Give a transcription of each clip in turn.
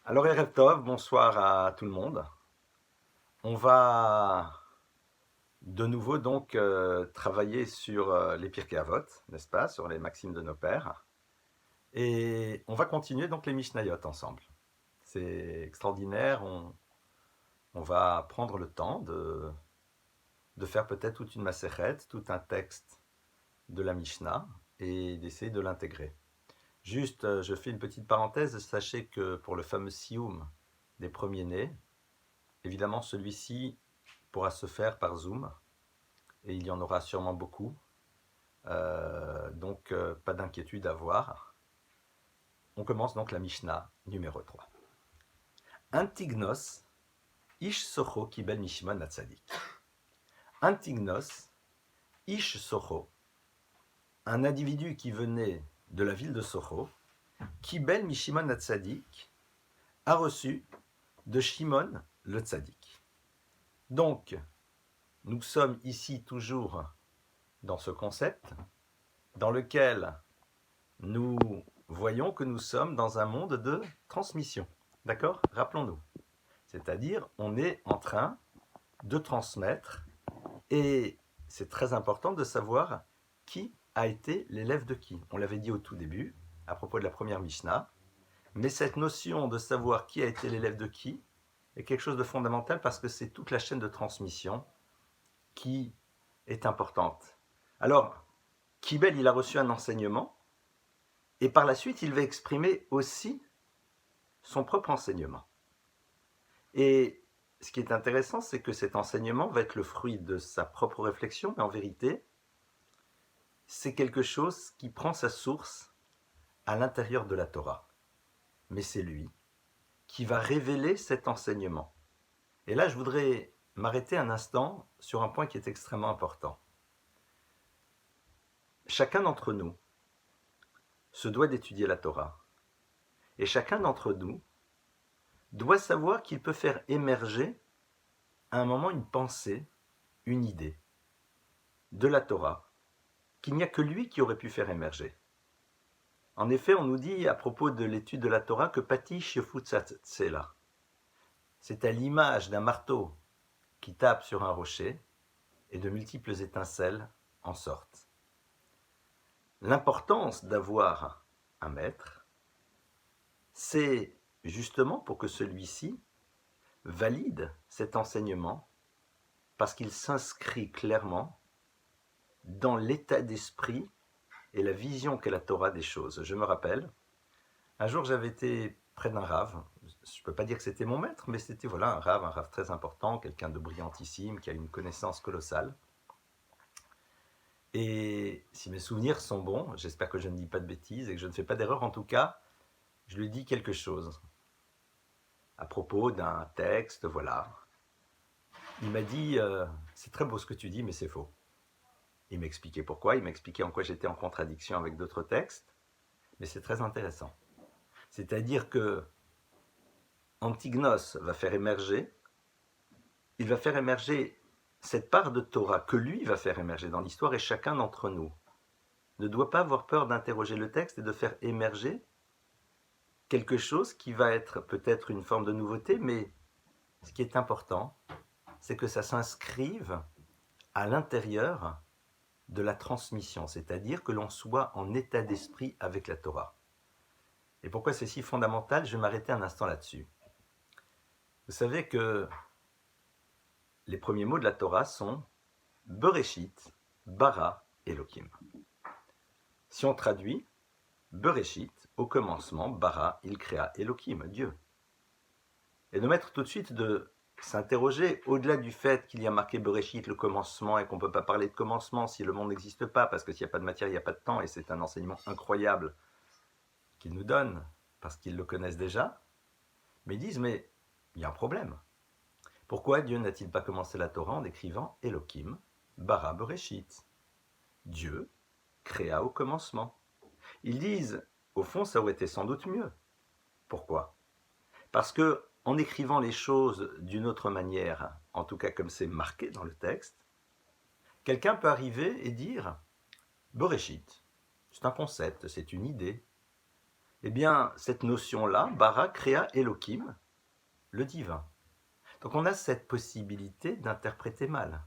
Alors Erev Tov, bonsoir à tout le monde. On va de nouveau donc travailler sur les Pirkei Avot, n'est-ce pas, sur les maximes de nos pères. Et on va continuer donc les Mishnayot ensemble. C'est extraordinaire, on va prendre le temps de faire peut-être toute une Masechet, tout un texte de la Mishnah et d'essayer de l'intégrer. Juste, je fais une petite parenthèse, sachez que pour le fameux Sioum des premiers-nés, évidemment celui-ci pourra se faire par Zoom, et il y en aura sûrement beaucoup, donc pas d'inquiétude à avoir. On commence donc la Mishnah numéro 3. Antignos, ish socho kibel mishimon hatzadik. Antignos, ish socho, un individu qui venait de la ville de Socho, kibel mishimon hatzadik, a reçu de Shimon le Tzadik. Donc, nous sommes ici toujours dans ce concept dans lequel nous voyons que nous sommes dans un monde de transmission. D'accord? Rappelons-nous. C'est-à-dire, on est en train de transmettre et c'est très important de savoir qui a été l'élève de qui. On l'avait dit au tout début, à propos de la première Mishnah, mais cette notion de savoir qui a été l'élève de qui est quelque chose de fondamental parce que c'est toute la chaîne de transmission qui est importante. Alors, Kibel, il a reçu un enseignement, et par la suite, il va exprimer aussi son propre enseignement. Et ce qui est intéressant, c'est que cet enseignement va être le fruit de sa propre réflexion, mais en vérité, c'est quelque chose qui prend sa source à l'intérieur de la Torah. Mais c'est lui qui va révéler cet enseignement. Et là, je voudrais m'arrêter un instant sur un point qui est extrêmement important. Chacun d'entre nous se doit d'étudier la Torah. Et chacun d'entre nous doit savoir qu'il peut faire émerger à un moment une pensée, une idée de la Torah, qu'il n'y a que lui qui aurait pu faire émerger. En effet, on nous dit à propos de l'étude de la Torah que Patish Yefutzat Tsela, c'est à l'image d'un marteau qui tape sur un rocher et de multiples étincelles en sortent. L'importance d'avoir un maître, c'est justement pour que celui-ci valide cet enseignement parce qu'il s'inscrit clairement dans l'état d'esprit et la vision qu'est la Torah des choses. Je me rappelle, un jour j'avais été près d'un rave, je ne peux pas dire que c'était mon maître, mais c'était voilà, un rave très important, quelqu'un de brillantissime, qui a une connaissance colossale. Et si mes souvenirs sont bons, j'espère que je ne dis pas de bêtises et que je ne fais pas d'erreur, en tout cas, je lui dis quelque chose à propos d'un texte, voilà. Il m'a dit c'est très beau ce que tu dis, mais c'est faux. Il m'expliquait pourquoi, il m'expliquait en quoi j'étais en contradiction avec d'autres textes, mais c'est très intéressant. C'est-à-dire que Antignos va faire émerger, il va faire émerger cette part de Torah que lui va faire émerger dans l'histoire, et chacun d'entre nous ne doit pas avoir peur d'interroger le texte et de faire émerger quelque chose qui va être peut-être une forme de nouveauté, mais ce qui est important, c'est que ça s'inscrive à l'intérieur de la transmission, c'est-à-dire que l'on soit en état d'esprit avec la Torah. Et pourquoi c'est si fondamental? Je vais m'arrêter un instant là-dessus. Vous savez que les premiers mots de la Torah sont Bereshit, Bara, Elohim. Si on traduit, Bereshit, au commencement, Bara, il créa Elohim, Dieu. Et de mettre tout de suite de s'interroger, au-delà du fait qu'il y a marqué Bereshit, le commencement, et qu'on ne peut pas parler de commencement si le monde n'existe pas, parce que s'il n'y a pas de matière, il n'y a pas de temps, et c'est un enseignement incroyable qu'ils nous donnent, parce qu'ils le connaissent déjà. Mais ils disent, mais il y a un problème. Pourquoi Dieu n'a-t-il pas commencé la Torah en écrivant Elohim, Bara Bereshit? Dieu créa au commencement. Ils disent, au fond, ça aurait été sans doute mieux. Pourquoi? Parce que en écrivant les choses d'une autre manière, en tout cas comme c'est marqué dans le texte, quelqu'un peut arriver et dire Bereshit, c'est un concept, c'est une idée. Eh bien, cette notion-là, bara créa Elohim, le divin. Donc on a cette possibilité d'interpréter mal.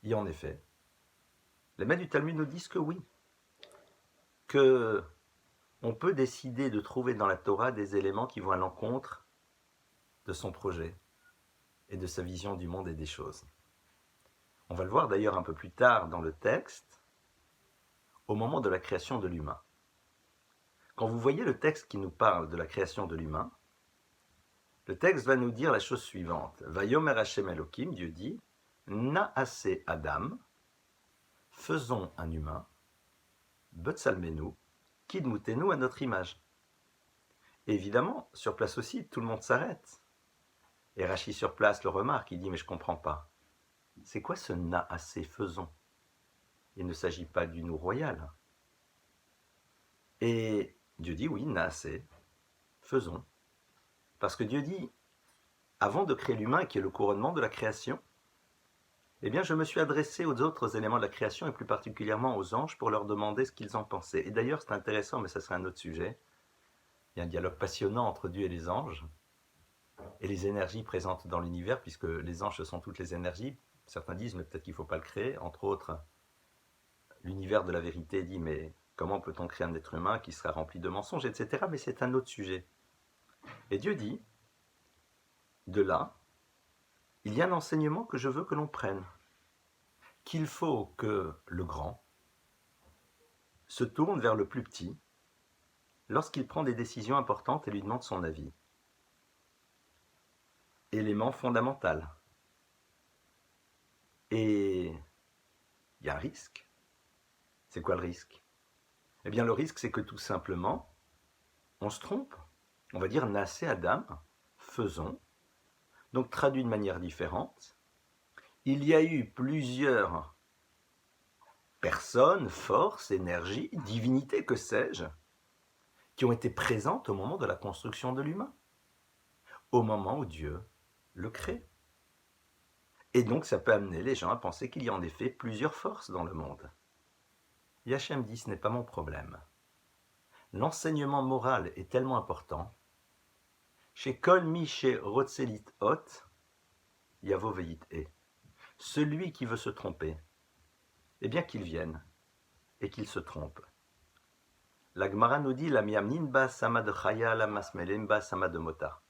Et en effet, les maîtres du Talmud nous disent que oui, que on peut décider de trouver dans la Torah des éléments qui vont à l'encontre de son projet et de sa vision du monde et des choses. On va le voir d'ailleurs un peu plus tard dans le texte, au moment de la création de l'humain. Quand vous voyez le texte qui nous parle de la création de l'humain, le texte va nous dire la chose suivante. Vayomer Hashem Elohim, Dieu dit, Naase Adam, faisons un humain, Betsalmenu, Kidmutenu à notre image. Et évidemment, sur place aussi, tout le monde s'arrête. Et Rachi sur place le remarque, il dit, mais je ne comprends pas. C'est quoi ce Naase, faisons? Il ne s'agit pas du nous royal. Et Dieu dit, oui, Naase, faisons. Parce que Dieu dit, avant de créer l'humain, qui est le couronnement de la création, eh bien, je me suis adressé aux autres éléments de la création, et plus particulièrement aux anges, pour leur demander ce qu'ils en pensaient. Et d'ailleurs, c'est intéressant, mais ça serait un autre sujet. Il y a un dialogue passionnant entre Dieu et les anges, et les énergies présentes dans l'univers, puisque les anges, ce sont toutes les énergies. Certains disent, mais peut-être qu'il ne faut pas le créer. Entre autres, l'univers de la vérité dit, mais comment peut-on créer un être humain qui sera rempli de mensonges, etc. Mais c'est un autre sujet. Et Dieu dit, de là, il y a un enseignement que je veux que l'on prenne, qu'il faut que le grand se tourne vers le plus petit lorsqu'il prend des décisions importantes et lui demande son avis. Élément fondamental. Et il y a un risque. C'est quoi le risque? Eh bien, le risque, c'est que tout simplement, on se trompe. On va dire, Naasé Adam, faisons. Donc, traduit de manière différente, il y a eu plusieurs personnes, forces, énergies, divinités, que sais-je, qui ont été présentes au moment de la construction de l'humain, au moment où Dieu le crée. Et donc, ça peut amener les gens à penser qu'il y a en effet plusieurs forces dans le monde. Yachem dit, ce n'est pas mon problème. L'enseignement moral est tellement important. Chez Kol Mi chez Rotzelit Hot, Yavo Veit E. Celui qui veut se tromper, eh bien qu'il vienne et qu'il se trompe. La Gemara nous dit, la miamnin ba sama de chaya, la masmelem ba sama de mota.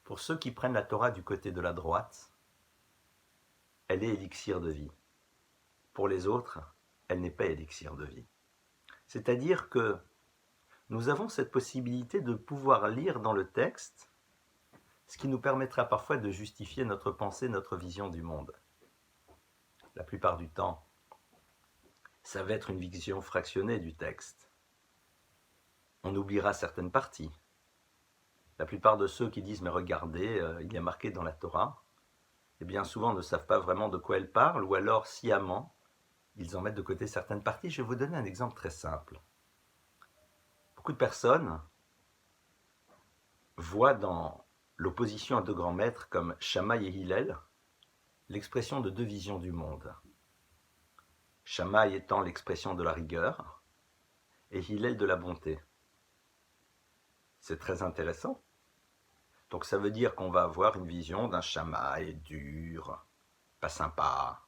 Pour ceux qui prennent la Torah du côté de la droite, elle est élixir de vie. Pour les autres, elle n'est pas élixir de vie. C'est-à-dire que nous avons cette possibilité de pouvoir lire dans le texte ce qui nous permettra parfois de justifier notre pensée, notre vision du monde. La plupart du temps, ça va être une vision fractionnée du texte. On oubliera certaines parties. La plupart de ceux qui disent « mais regardez, il y a marqué dans la Torah », eh bien souvent ne savent pas vraiment de quoi elle parle, ou alors sciemment, ils en mettent de côté certaines parties. Je vais vous donner un exemple très simple. Beaucoup de personnes voient dans l'opposition à deux grands maîtres comme Shammai et Hillel l'expression de deux visions du monde. Shammai étant l'expression de la rigueur et Hillel de la bonté. C'est très intéressant. Donc ça veut dire qu'on va avoir une vision d'un Shammai dur, pas sympa,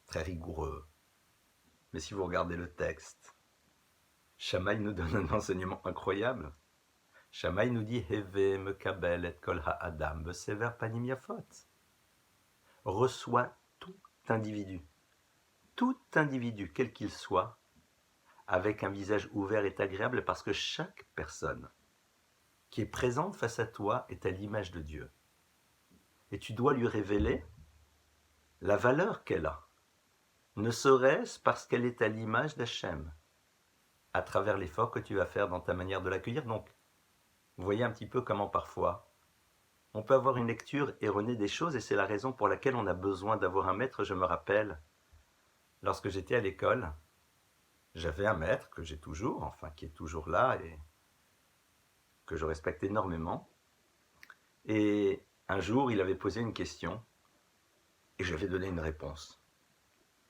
très rigoureux. Mais si vous regardez le texte, Shammai nous donne un enseignement incroyable. Shammai nous dit « Heve mekabel et kol ha'adam besever panim yafot » reçoit tout individu, quel qu'il soit, avec un visage ouvert est agréable parce que chaque personne qui est présente face à toi est à l'image de Dieu. Et tu dois lui révéler la valeur qu'elle a, ne serait-ce parce qu'elle est à l'image d'Hachem, à travers l'effort que tu vas faire dans ta manière de l'accueillir. Donc, vous voyez un petit peu comment parfois on peut avoir une lecture erronée des choses, et c'est la raison pour laquelle on a besoin d'avoir un maître. Je me rappelle, lorsque j'étais à l'école, j'avais un maître que j'ai toujours, enfin qui est toujours là et que je respecte énormément. Et un jour, il avait posé une question et j'avais donné une réponse.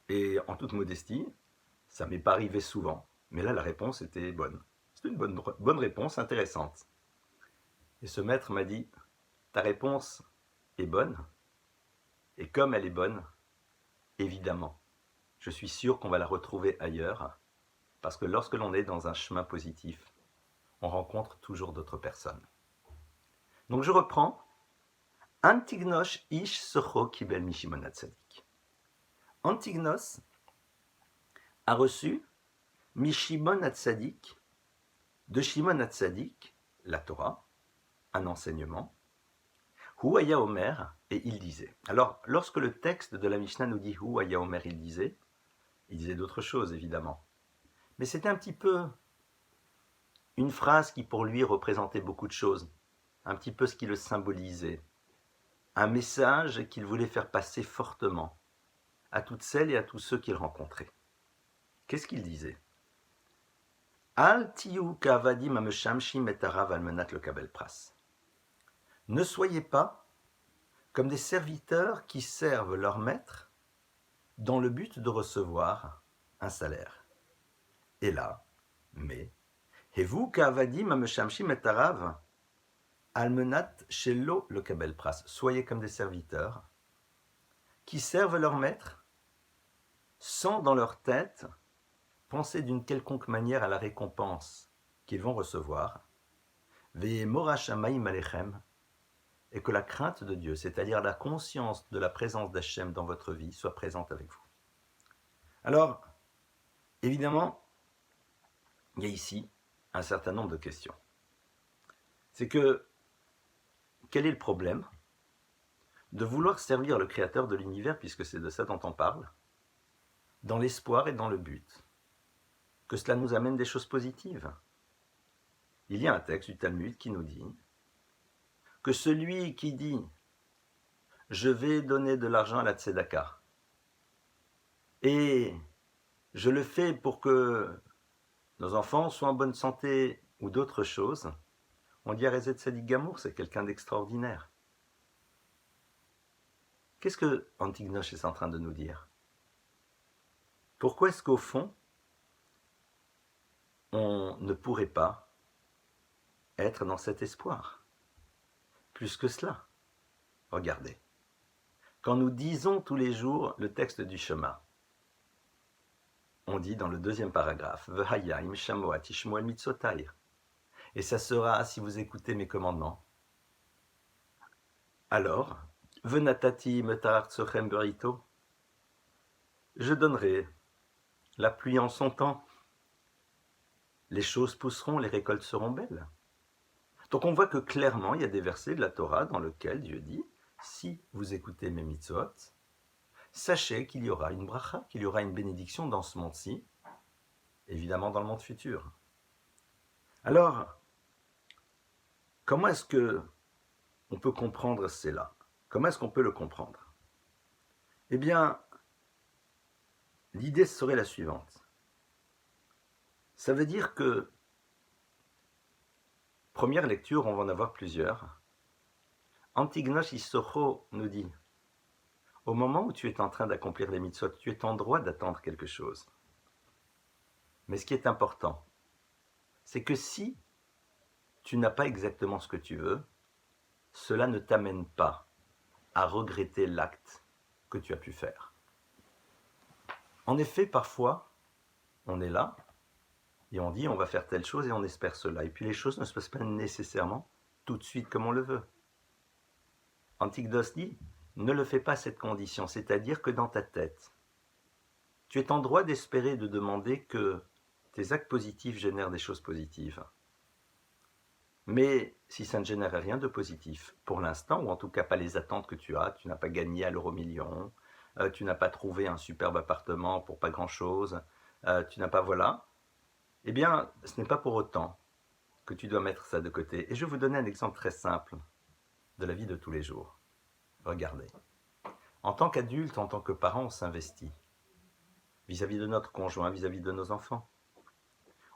Et en toute modestie, ça m'est pas arrivé souvent, mais là la réponse était bonne. C'est une bonne réponse, intéressante. Et ce maître m'a dit, ta réponse est bonne, et comme elle est bonne, évidemment, je suis sûr qu'on va la retrouver ailleurs, parce que lorsque l'on est dans un chemin positif, on rencontre toujours d'autres personnes. Donc je reprends. Antignos ish socho kibel mishimon hatzadik. Antignos a reçu Mishimon hatzadik, de Shimon hatzadik, la Torah, un enseignement. Huaya Omer, et il disait. Alors, lorsque le texte de la Mishnah nous dit Huaya Omer, il disait d'autres choses, évidemment. Mais c'était un petit peu une phrase qui, pour lui, représentait beaucoup de choses. Un petit peu ce qui le symbolisait. Un message qu'il voulait faire passer fortement à toutes celles et à tous ceux qu'il rencontrait. Qu'est-ce qu'il disait? Al tiyu kavadim ameshamshim et arav almenat le kabel pras. Ne soyez pas comme des serviteurs qui servent leur maître dans le but de recevoir un salaire. Et là, mais, et vous kavadim ameshamshim et arav almenat shelo le kabel pras. Soyez comme des serviteurs qui servent leur maître sans dans leur tête penser d'une quelconque manière à la récompense qu'ils vont recevoir, et que la crainte de Dieu, c'est-à-dire la conscience de la présence d'Hachem dans votre vie, soit présente avec vous. Alors, évidemment, il y a ici un certain nombre de questions. C'est que, quel est le problème de vouloir servir le Créateur de l'univers, puisque c'est de ça dont on parle, dans l'espoir et dans le but que cela nous amène des choses positives. Il y a un texte du Talmud qui nous dit que celui qui dit « je vais donner de l'argent à la tzedaka et je le fais pour que nos enfants soient en bonne santé ou d'autres choses », on dit à Rezet Tzadik Gamour, c'est quelqu'un d'extraordinaire. Qu'est-ce que Antignos est en train de nous dire? Pourquoi est-ce qu'au fond, on ne pourrait pas être dans cet espoir? Plus que cela, regardez. Quand nous disons tous les jours le texte du Shema, on dit dans le deuxième paragraphe, V'hayim shamoat tishmoel mitzotai. Et ça sera si vous écoutez mes commandements. Alors, Venatati metar tsochem berito, je donnerai la pluie en son temps. Les choses pousseront, les récoltes seront belles. Donc on voit que clairement, il y a des versets de la Torah dans lesquels Dieu dit, si vous écoutez mes mitzvot, sachez qu'il y aura une bracha, qu'il y aura une bénédiction dans ce monde-ci, évidemment dans le monde futur. Alors, comment est-ce que on peut comprendre cela? Comment est-ce qu'on peut le comprendre? Eh bien, l'idée serait la suivante. Ça veut dire que, première lecture, on va en avoir plusieurs. Antignos Issocho nous dit, au moment où tu es en train d'accomplir les mitzvot, tu es en droit d'attendre quelque chose. Mais ce qui est important, c'est que si tu n'as pas exactement ce que tu veux, cela ne t'amène pas à regretter l'acte que tu as pu faire. En effet, parfois, on est là, et on dit on va faire telle chose et on espère cela. Et puis les choses ne se passent pas nécessairement tout de suite comme on le veut. Antignos dit, ne le fais pas à cette condition, c'est-à-dire que dans ta tête, tu es en droit d'espérer, de demander que tes actes positifs génèrent des choses positives. Mais si ça ne génère rien de positif, pour l'instant, ou en tout cas pas les attentes que tu n'as pas gagné à l'euro-million, tu n'as pas trouvé un superbe appartement pour pas grand-chose, tu n'as pas, voilà, eh bien, ce n'est pas pour autant que tu dois mettre ça de côté. Et je vais vous donner un exemple très simple de la vie de tous les jours. Regardez. En tant qu'adulte, en tant que parent, on s'investit vis-à-vis de notre conjoint, vis-à-vis de nos enfants.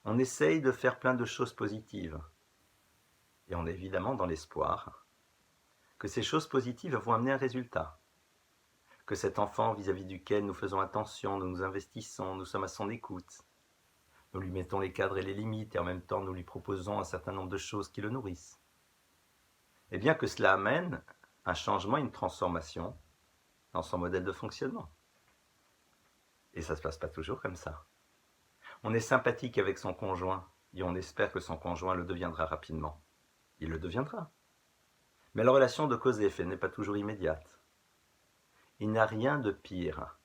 On essaye de faire plein de choses positives. Et on est évidemment dans l'espoir que ces choses positives vont amener un résultat. Que cet enfant vis-à-vis duquel nous faisons attention, nous nous investissons, nous sommes à son écoute, Nous lui mettons les cadres et les limites et en même temps nous lui proposons un certain nombre de choses qui le nourrissent. Et bien que cela amène un changement, une transformation dans son modèle de fonctionnement. Et ça ne se passe pas toujours comme ça. On est sympathique avec son conjoint et on espère que son conjoint le deviendra rapidement. Il le deviendra. Mais la relation de cause et effet n'est pas toujours immédiate. Il n'y a rien de pire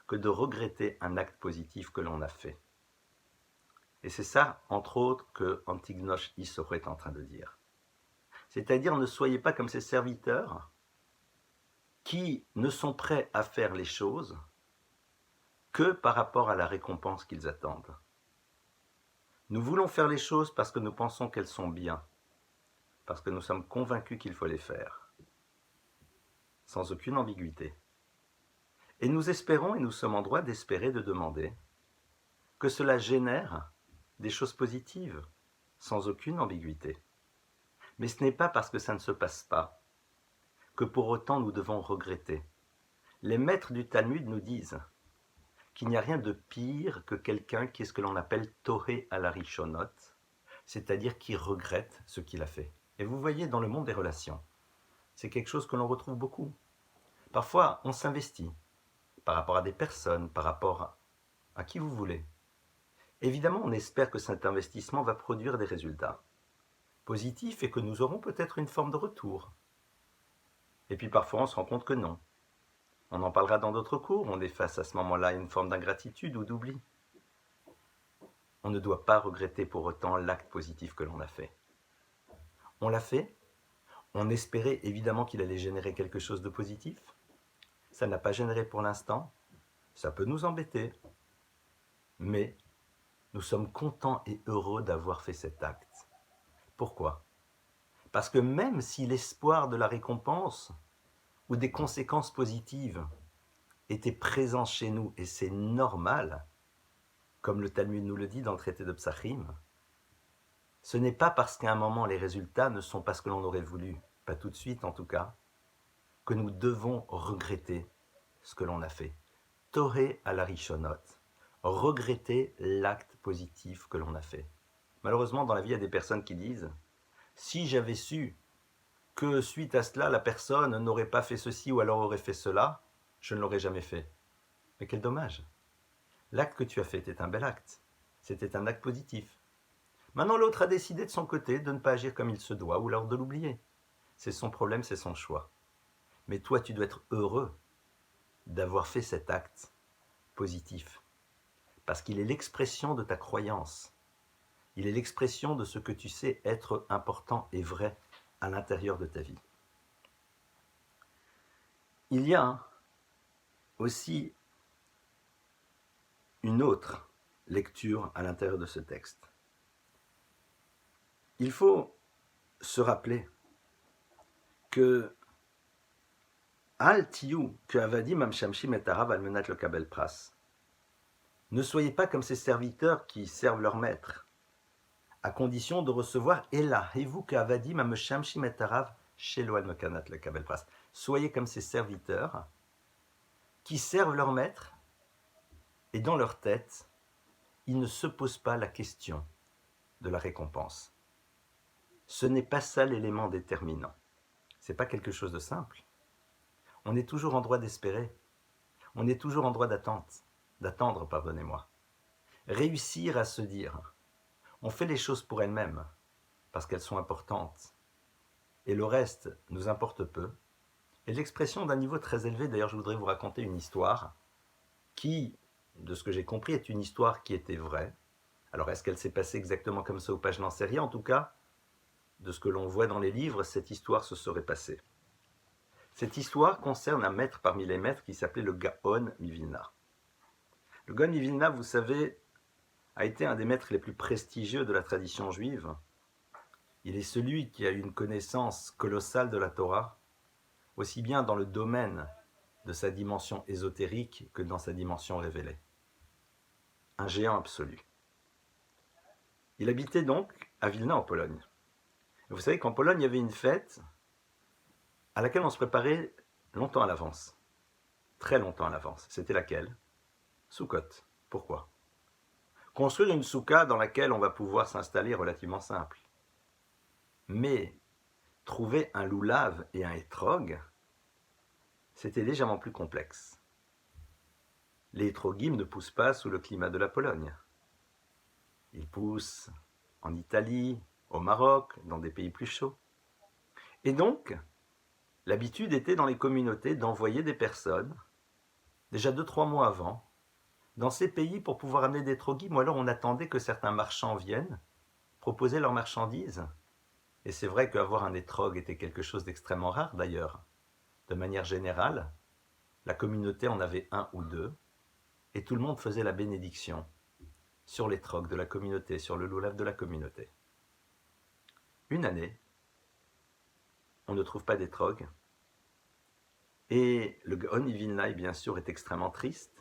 que de regretter un acte positif que l'on a fait. Et c'est ça, entre autres, que Antignosh Isoro est en train de dire. C'est-à-dire, ne soyez pas comme ces serviteurs qui ne sont prêts à faire les choses que par rapport à la récompense qu'ils attendent. Nous voulons faire les choses parce que nous pensons qu'elles sont bien, parce que nous sommes convaincus qu'il faut les faire, sans aucune ambiguïté. Et nous espérons, et nous sommes en droit d'espérer, de demander, que cela génère des choses positives, sans aucune ambiguïté. Mais ce n'est pas parce que ça ne se passe pas que pour autant nous devons regretter. Les maîtres du Talmud nous disent qu'il n'y a rien de pire que quelqu'un qui est ce que l'on appelle Toré à la Rishonot, c'est-à-dire qui regrette ce qu'il a fait. Et vous voyez, dans le monde des relations, c'est quelque chose que l'on retrouve beaucoup. Parfois, on s'investit par rapport à des personnes, par rapport à qui vous voulez. Évidemment, on espère que cet investissement va produire des résultats positifs et que nous aurons peut-être une forme de retour. Et puis parfois, on se rend compte que non. On en parlera dans d'autres cours, on est face à ce moment-là à une forme d'ingratitude ou d'oubli. On ne doit pas regretter pour autant l'acte positif que l'on a fait. On l'a fait, on espérait évidemment qu'il allait générer quelque chose de positif. Ça n'a pas généré pour l'instant, ça peut nous embêter, mais nous sommes contents et heureux d'avoir fait cet acte. Pourquoi ? Parce que même si l'espoir de la récompense ou des conséquences positives était présent chez nous, et c'est normal, comme le Talmud nous le dit dans le traité de Psachim, ce n'est pas parce qu'à un moment les résultats ne sont pas ce que l'on aurait voulu, pas tout de suite en tout cas, que nous devons regretter ce que l'on a fait. Toré à la Rishonot, regretter l'acte positif que l'on a fait. Malheureusement, dans la vie, il y a des personnes qui disent « Si j'avais su que suite à cela, la personne n'aurait pas fait ceci ou alors aurait fait cela, je ne l'aurais jamais fait. » Mais quel dommage. L'acte que tu as fait était un bel acte. C'était un acte positif. Maintenant, l'autre a décidé de son côté de ne pas agir comme il se doit ou alors de l'oublier. C'est son problème, c'est son choix. Mais toi, tu dois être heureux d'avoir fait cet acte positif. Parce qu'il est l'expression de ta croyance. Il est l'expression de ce que tu sais être important et vrai à l'intérieur de ta vie. Il y a aussi une autre lecture à l'intérieur de ce texte. Il faut se rappeler que Al tiyu que avadim amshamshim et arav almenat le kabel pras. Ne soyez pas comme ces serviteurs qui servent leur maître, à condition de recevoir Ela, et vous qu'avadim amshamshim et arav shelo almenat le kabel pras. Soyez comme ces serviteurs qui servent leur maître et dans leur tête, ils ne se posent pas la question de la récompense. Ce n'est pas ça l'élément déterminant. Ce n'est pas quelque chose de simple. On est toujours en droit d'espérer. On est toujours en droit d'attendre, pardonnez-moi. Réussir à se dire, on fait les choses pour elles-mêmes, parce qu'elles sont importantes, et le reste nous importe peu. Et l'expression d'un niveau très élevé, d'ailleurs je voudrais vous raconter une histoire qui, de ce que j'ai compris, est une histoire qui était vraie. Alors est-ce qu'elle s'est passée exactement comme ça ou pas, je n'en sais rien. En tout cas, de ce que l'on voit dans les livres, cette histoire se serait passée. Cette histoire concerne un maître parmi les maîtres qui s'appelait le Gaon Mivilna. Le Gaon Mivilna, vous savez, a été un des maîtres les plus prestigieux de la tradition juive. Il est celui qui a eu une connaissance colossale de la Torah, aussi bien dans le domaine de sa dimension ésotérique que dans sa dimension révélée. Un géant absolu. Il habitait donc à Vilna en Pologne. Et vous savez qu'en Pologne, il y avait une fête à laquelle on se préparait longtemps à l'avance. Très longtemps à l'avance. C'était laquelle ? Sukkot. Pourquoi ? Construire une soukha dans laquelle on va pouvoir s'installer est relativement simple. Mais trouver un loulav et un hétrog, c'était légèrement plus complexe. Les hétrogim ne poussent pas sous le climat de la Pologne. Ils poussent en Italie, au Maroc, dans des pays plus chauds. Et donc, l'habitude était dans les communautés d'envoyer des personnes, déjà 2-3 mois avant, dans ces pays pour pouvoir amener des troguim, ou alors on attendait que certains marchands viennent, proposer leurs marchandises. Et c'est vrai qu'avoir un étrog était quelque chose d'extrêmement rare d'ailleurs. De manière générale, la communauté en avait un ou deux, et tout le monde faisait la bénédiction sur l'étrog de la communauté, sur le loulav de la communauté. Une année, on ne trouve pas d'étrog, et le Gaon Vilnaï, bien sûr, est extrêmement triste.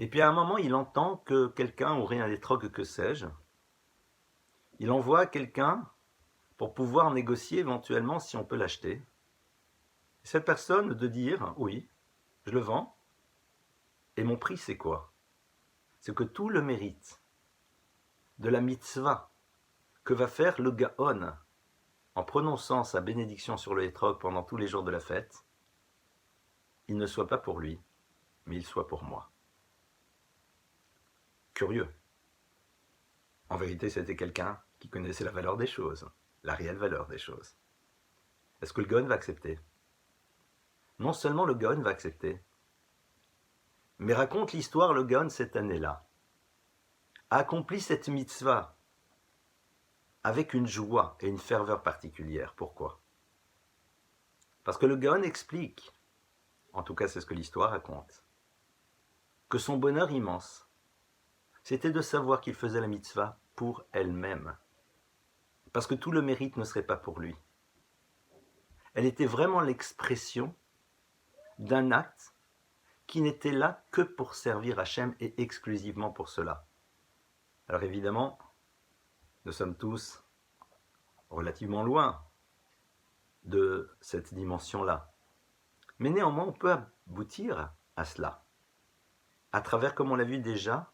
Et puis à un moment, il entend que quelqu'un aurait un étrog, que sais-je. Il envoie quelqu'un pour pouvoir négocier éventuellement si on peut l'acheter. Cette personne de dire, oui, je le vends, et mon prix c'est quoi? C'est que tout le mérite de la mitzvah que va faire le Gaon en prononçant sa bénédiction sur le étrog pendant tous les jours de la fête, il ne soit pas pour lui, mais il soit pour moi. Curieux. En vérité, c'était quelqu'un qui connaissait la valeur des choses, la réelle valeur des choses. Est-ce que le Gaon va accepter? Non seulement le Gaon va accepter, mais raconte l'histoire, le Gaon cette année-là a accompli cette mitzvah avec une joie et une ferveur particulière. Pourquoi? Parce que le Gaon explique, en tout cas c'est ce que l'histoire raconte, que son bonheur immense, c'était de savoir qu'il faisait la mitzvah pour elle-même. Parce que tout le mérite ne serait pas pour lui. Elle était vraiment l'expression d'un acte qui n'était là que pour servir Hachem et exclusivement pour cela. Alors évidemment, nous sommes tous relativement loin de cette dimension-là. Mais néanmoins, on peut aboutir à cela, à travers, comme on l'a vu déjà,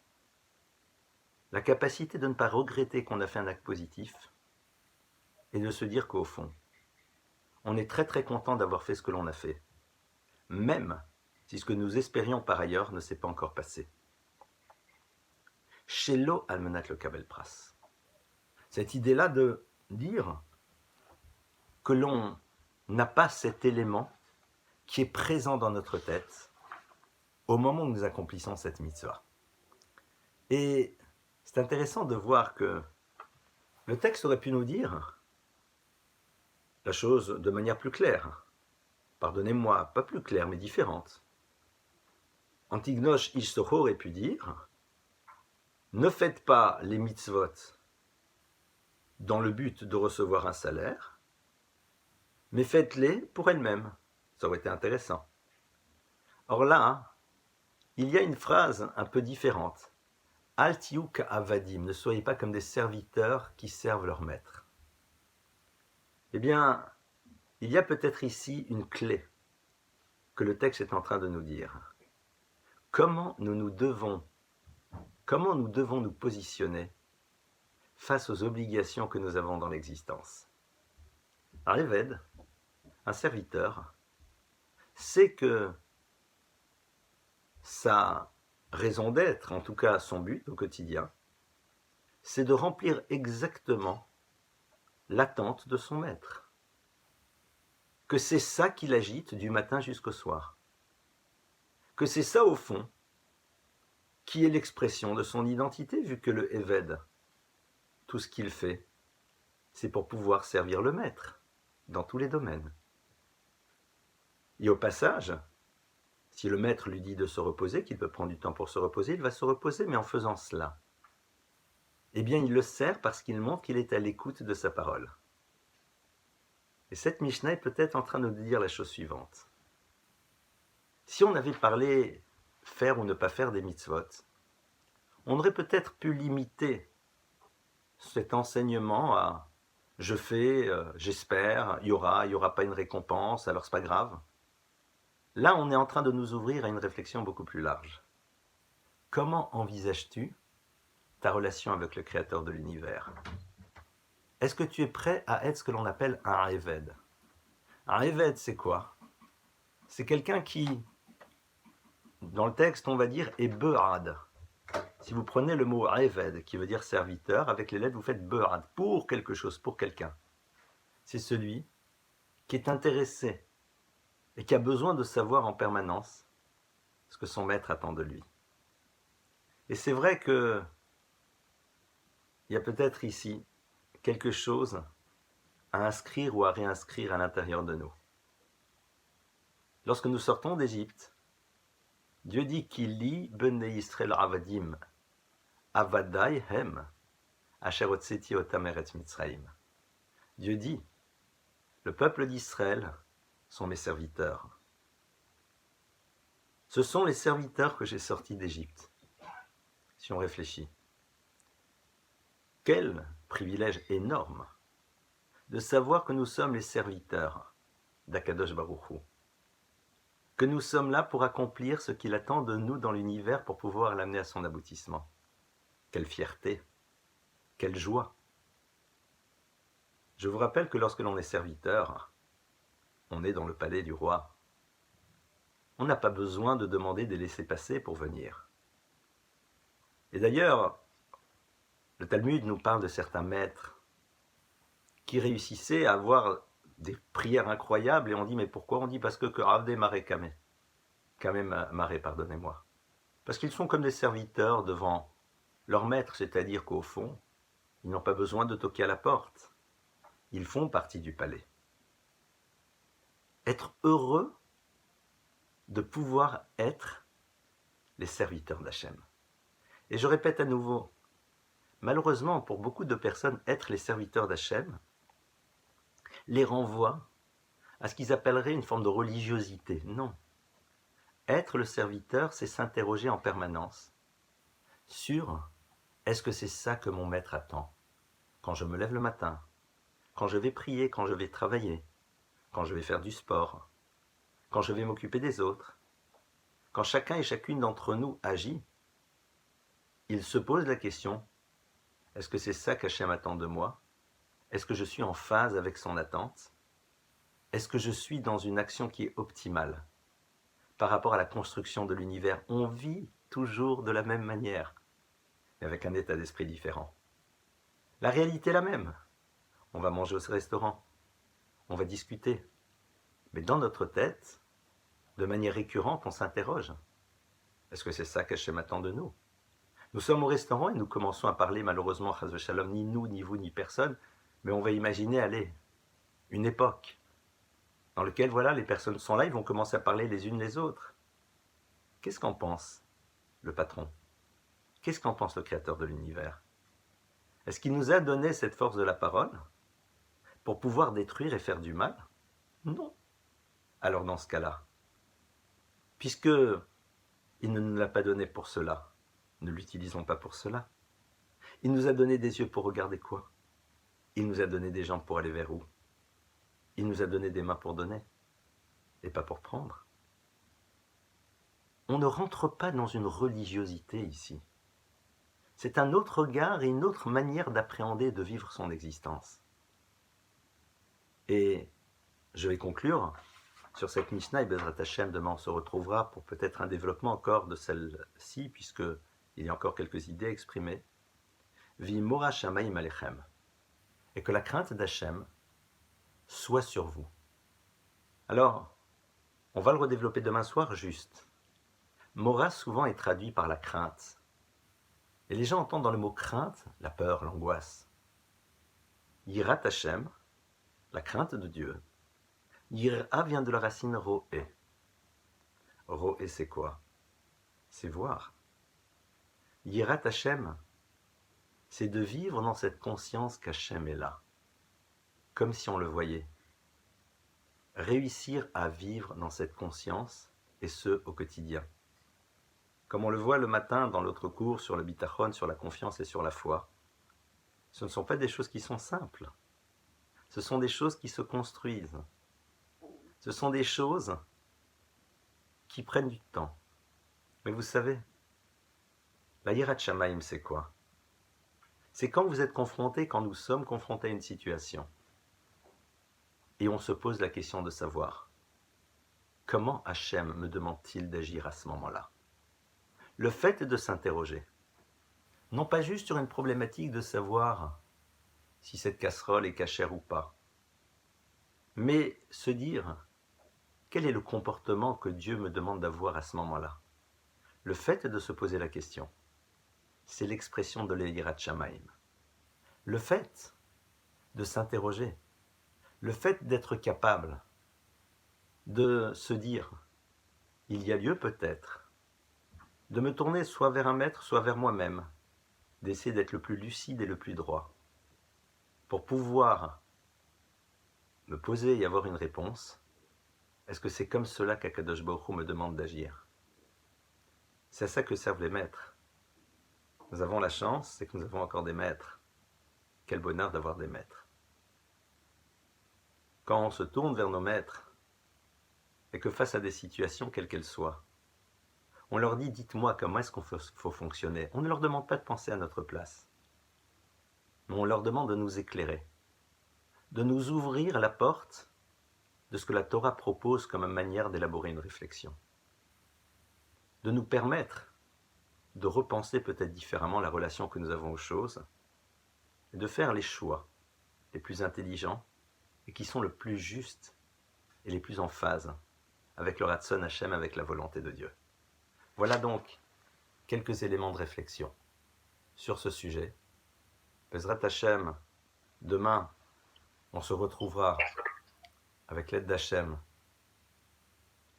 la capacité de ne pas regretter qu'on a fait un acte positif et de se dire qu'au fond, on est très très content d'avoir fait ce que l'on a fait, même si ce que nous espérions par ailleurs ne s'est pas encore passé. Shelo almenat le kabel pras. Cette idée-là de dire que l'on n'a pas cet élément qui est présent dans notre tête au moment où nous accomplissons cette mitzvah. Et c'est intéressant de voir que le texte aurait pu nous dire la chose de manière plus claire. Pardonnez-moi, pas plus claire, mais différente. Antignosh Ishtocho aurait pu dire ne faites pas les mitzvot dans le but de recevoir un salaire, mais faites-les pour elles-mêmes. Ça aurait été intéressant. Or là, il y a une phrase un peu différente. Al tiyu ka'avadim, ne soyez pas comme des serviteurs qui servent leur maître. Eh bien, il y a peut-être ici une clé que le texte est en train de nous dire. Comment nous devons nous positionner face aux obligations que nous avons dans l'existence? Alors, Eved, un serviteur, sait que sa raison d'être, en tout cas son but au quotidien, c'est de remplir exactement l'attente de son maître. Que c'est ça qui l'agite du matin jusqu'au soir. Que c'est ça au fond qui est l'expression de son identité, vu que le Eved, tout ce qu'il fait, c'est pour pouvoir servir le maître dans tous les domaines. Et au passage, si le maître lui dit de se reposer, qu'il peut prendre du temps pour se reposer, il va se reposer, mais en faisant cela, eh bien il le sert parce qu'il montre qu'il est à l'écoute de sa parole. Et cette Mishnah est peut-être en train de nous dire la chose suivante. Si on avait parlé faire ou ne pas faire des mitzvot, on aurait peut-être pu limiter cet enseignement à « je fais, j'espère, il y aura pas une récompense, alors c'est pas grave ». Là, on est en train de nous ouvrir à une réflexion beaucoup plus large. Comment envisages-tu ta relation avec le Créateur de l'univers? Est-ce que tu es prêt à être ce que l'on appelle un Eved? Un Eved, c'est quoi? C'est quelqu'un qui, dans le texte, on va dire, est Be'ad. Si vous prenez le mot Eved, qui veut dire serviteur, avec les lettres, vous faites Be'ad, pour quelque chose, pour quelqu'un. C'est celui qui est intéressé et qui a besoin de savoir en permanence ce que son maître attend de lui. Et c'est vrai que il y a peut-être ici quelque chose à inscrire ou à réinscrire à l'intérieur de nous. Lorsque nous sortons d'Égypte, Dieu dit qu'il lit Bnei Yisrael Avadim, Avadai Hem, Asher Otseti Otam Eretz Mitzrayim. Dieu dit, le peuple d'Israël sont mes serviteurs. Ce sont les serviteurs que j'ai sortis d'Égypte. Si on réfléchit, quel privilège énorme de savoir que nous sommes les serviteurs d'Akadosh Baruch Hu, que nous sommes là pour accomplir ce qu'il attend de nous dans l'univers pour pouvoir l'amener à son aboutissement. Quelle fierté, quelle joie. Je vous rappelle que lorsque l'on est serviteur, on est dans le palais du roi. On n'a pas besoin de demander des laissez-passer pour venir. Et d'ailleurs, le Talmud nous parle de certains maîtres qui réussissaient à avoir des prières incroyables et on dit mais pourquoi? On dit parce que Avde Mare Kame. Kame Mare, pardonnez-moi. Parce qu'ils sont comme des serviteurs devant leur maître, c'est-à-dire qu'au fond, ils n'ont pas besoin de toquer à la porte. Ils font partie du palais. Être heureux de pouvoir être les serviteurs d'Hachem. Et je répète à nouveau, malheureusement pour beaucoup de personnes, être les serviteurs d'Hachem les renvoie à ce qu'ils appelleraient une forme de religiosité. Non. Être le serviteur, c'est s'interroger en permanence sur est-ce que c'est ça que mon maître attend quand je me lève le matin, quand je vais prier, quand je vais travailler, quand je vais faire du sport, quand je vais m'occuper des autres, quand chacun et chacune d'entre nous agit, il se pose la question, est-ce que c'est ça qu'Hachem attend de moi? Est-ce que je suis en phase avec son attente? Est-ce que je suis dans une action qui est optimale par rapport à la construction de l'univers? On vit toujours de la même manière, mais avec un état d'esprit différent. La réalité est la même. On va manger au restaurant, on va discuter, mais dans notre tête, de manière récurrente, on s'interroge. Est-ce que c'est ça qu'Hachem attend de nous? Nous sommes au restaurant et nous commençons à parler, malheureusement, chas v'shalom, ni nous, ni vous, ni personne, mais on va imaginer, allez, une époque dans laquelle, voilà, les personnes sont là, ils vont commencer à parler les unes les autres. Qu'est-ce qu'en pense le patron? Qu'est-ce qu'en pense le créateur de l'univers? Est-ce qu'il nous a donné cette force de la parole pour pouvoir détruire et faire du mal? Non. Alors dans ce cas-là, puisque il ne nous l'a pas donné pour cela, ne l'utilisons pas pour cela. Il nous a donné des yeux pour regarder quoi? Il nous a donné des jambes pour aller vers où? Il nous a donné des mains pour donner, et pas pour prendre. On ne rentre pas dans une religiosité ici. C'est un autre regard et une autre manière d'appréhender et de vivre son existence. Et je vais conclure sur cette Mishnah, et Bezrat Hashem, demain on se retrouvera pour peut-être un développement encore de celle-ci, puisqu'il y a encore quelques idées exprimées. Vi mora shamayim alechem. Et que la crainte d'Hachem soit sur vous. Alors, on va le redévelopper demain soir juste. Mora souvent est traduit par la crainte. Et les gens entendent dans le mot crainte la peur, l'angoisse. Yirat Hashem, la crainte de Dieu. Yira vient de la racine ro'e. Ro'e c'est quoi? C'est voir. Yirat Hashem, c'est de vivre dans cette conscience qu'Hachem est là, comme si on le voyait. Réussir à vivre dans cette conscience, et ce, au quotidien. Comme on le voit le matin dans l'autre cours sur le bitachon, sur la confiance et sur la foi, ce ne sont pas des choses qui sont simples. Ce sont des choses qui se construisent. Ce sont des choses qui prennent du temps. Mais vous savez, la Yirat Shamayim, c'est quoi? C'est quand vous êtes confronté, quand nous sommes confrontés à une situation, et on se pose la question de savoir, comment Hachem me demande-t-il d'agir à ce moment-là? Le fait de s'interroger, non pas juste sur une problématique de savoir si cette casserole est cachère ou pas, mais se dire, quel est le comportement que Dieu me demande d'avoir à ce moment-là? Le fait de se poser la question, c'est l'expression de l'Eirat Shamaim. Le fait de s'interroger, le fait d'être capable de se dire, il y a lieu peut-être, de me tourner soit vers un maître, soit vers moi-même, d'essayer d'être le plus lucide et le plus droit, pour pouvoir me poser et avoir une réponse. Est-ce que c'est comme cela qu'Akadosh Baruch Hu me demande d'agir? C'est à ça que servent les maîtres. Nous avons la chance, c'est que nous avons encore des maîtres. Quel bonheur d'avoir des maîtres. Quand on se tourne vers nos maîtres, et que face à des situations quelles qu'elles soient, on leur dit, dites-moi comment est-ce qu'il faut fonctionner. On ne leur demande pas de penser à notre place, mais on leur demande de nous éclairer, de nous ouvrir la porte de ce que la Torah propose comme manière d'élaborer une réflexion, de nous permettre de repenser peut-être différemment la relation que nous avons aux choses, et de faire les choix les plus intelligents et qui sont le plus justes et les plus en phase avec le Ratzon Hashem, avec la volonté de Dieu. Voilà donc quelques éléments de réflexion sur ce sujet. Bezrat Hashem, demain, on se retrouvera avec l'aide d'Hachem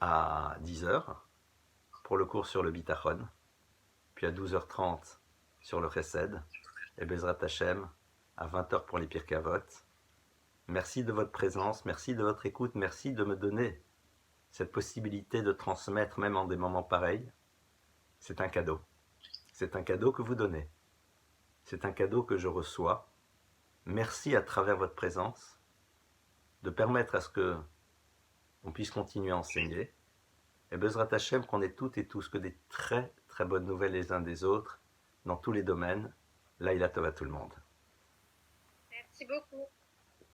à 10h pour le cours sur le Bitachon, puis à 12h30 sur le Chesed, et Bezrat Hashem à 20h pour les Pirkei Avot. Merci de votre présence, merci de votre écoute, merci de me donner cette possibilité de transmettre même en des moments pareils. C'est un cadeau. C'est un cadeau que vous donnez. C'est un cadeau que je reçois. Merci à travers votre présence de permettre à ce que on puisse continuer à enseigner. Et Bezrat Hashem, qu'on ait toutes et tous que des très très bonnes nouvelles les uns des autres, dans tous les domaines. Laïla Tov à tout le monde. Merci beaucoup.